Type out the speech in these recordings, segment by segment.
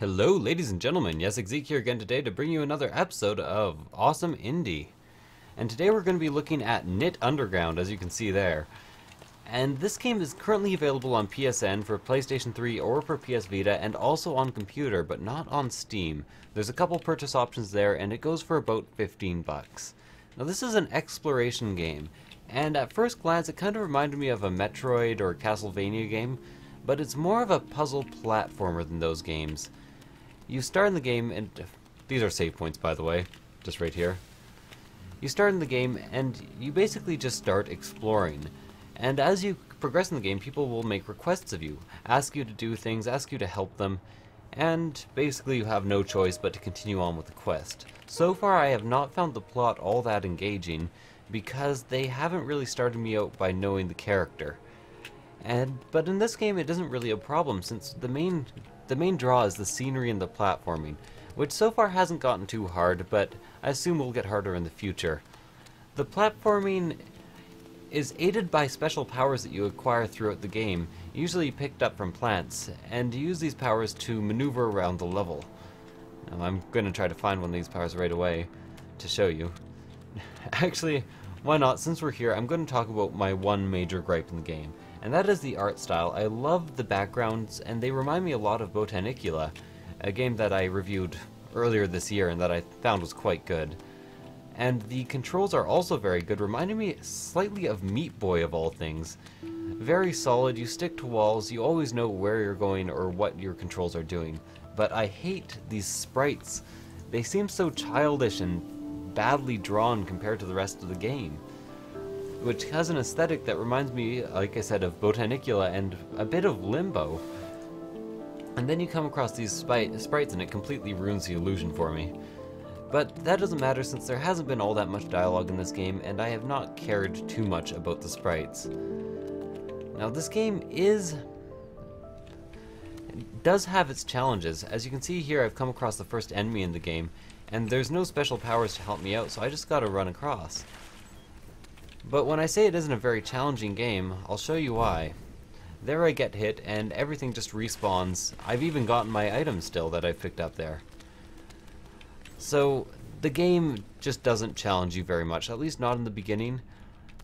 Hello, ladies and gentlemen. Yessik here again today to bring you another episode of Awesome Indie. And today we're going to be looking at Knytt Underground, as you can see there. And this game is currently available on PSN for PlayStation 3 or for PS Vita, and also on computer, but not on Steam. There's a couple purchase options there, and it goes for about 15 bucks. Now this is an exploration game, and at first glance it kind of reminded me of a Metroid or Castlevania game, but it's more of a puzzle platformer than those games. You start in the game, and these are save points, by the way, just right here. You start in the game, and you basically just start exploring. And as you progress in the game, people will make requests of you, ask you to do things, ask you to help them, and basically you have no choice but to continue on with the quest. So far, I have not found the plot all that engaging, because they haven't really started me out by knowing the character. But in this game, it isn't really a problem, since the main draw is the scenery and the platforming, which so far hasn't gotten too hard, but I assume will get harder in the future. The platforming is aided by special powers that you acquire throughout the game, usually picked up from plants, and you use these powers to maneuver around the level. Now, I'm going to try to find one of these powers right away to show you. Actually, why not? Since we're here, I'm going to talk about my one major gripe in the game, and that is the art style. I love the backgrounds, and they remind me a lot of Botanicula, a game that I reviewed earlier this year and that I found was quite good. And the controls are also very good, reminding me slightly of Meat Boy of all things. Very solid, you stick to walls, you always know where you're going or what your controls are doing. But I hate these sprites. They seem so childish and badly drawn compared to the rest of the game, which has an aesthetic that reminds me, like I said, of Botanicula and a bit of Limbo. And then you come across these sprites and it completely ruins the illusion for me. But that doesn't matter since there hasn't been all that much dialogue in this game, and I have not cared too much about the sprites. Now this game does have its challenges. As you can see here, I've come across the first enemy in the game, and there's no special powers to help me out, so I just gotta run across. But when I say it isn't a very challenging game, I'll show you why. There I get hit, and everything just respawns. I've even gotten my items still that I've picked up there. So, the game just doesn't challenge you very much, at least not in the beginning.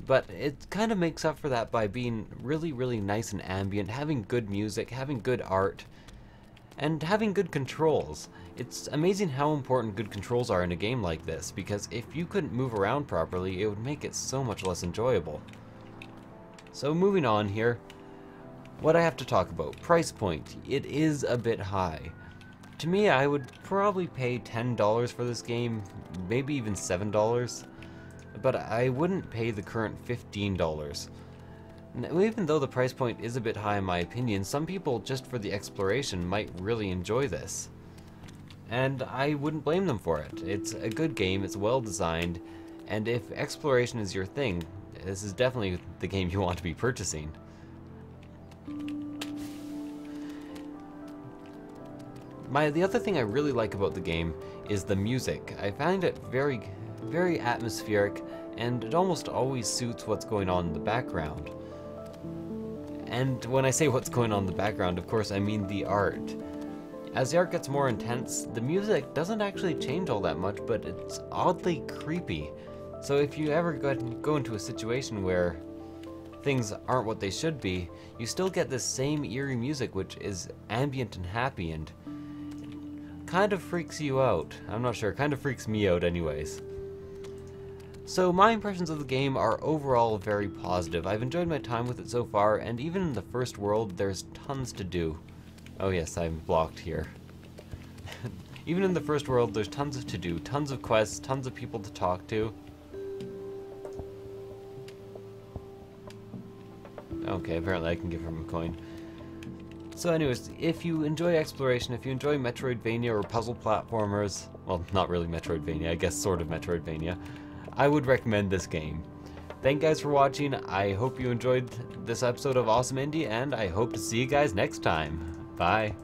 But it kind of makes up for that by being really, really nice and ambient, having good music, having good art, and having good controls. It's amazing how important good controls are in a game like this, because if you couldn't move around properly, it would make it so much less enjoyable. So moving on here, what I have to talk about. Price point. It is a bit high. To me, I would probably pay $10 for this game, maybe even $7, but I wouldn't pay the current $15. Now, even though the price point is a bit high in my opinion, some people, just for the exploration, might really enjoy this. And I wouldn't blame them for it. It's a good game, it's well designed, and if exploration is your thing, this is definitely the game you want to be purchasing. The other thing I really like about the game is the music. I find it very, very atmospheric, and it almost always suits what's going on in the background. And when I say what's going on in the background, of course I mean the art. As the art gets more intense, the music doesn't actually change all that much, but it's oddly creepy. So if you ever go into a situation where things aren't what they should be, you still get this same eerie music which is ambient and happy and kind of freaks you out. I'm not sure, kind of freaks me out anyways. So my impressions of the game are overall very positive. I've enjoyed my time with it so far, and even in the first world there's tons to do. Oh yes, I'm blocked here. Even in the first world there's tons to do, tons of quests, tons of people to talk to. Okay, apparently I can give him a coin. So anyways, if you enjoy exploration, if you enjoy Metroidvania or puzzle platformers, well, not really Metroidvania, I guess sort of Metroidvania, I would recommend this game. Thank you guys for watching. I hope you enjoyed this episode of Awesome Indie, and I hope to see you guys next time. Bye.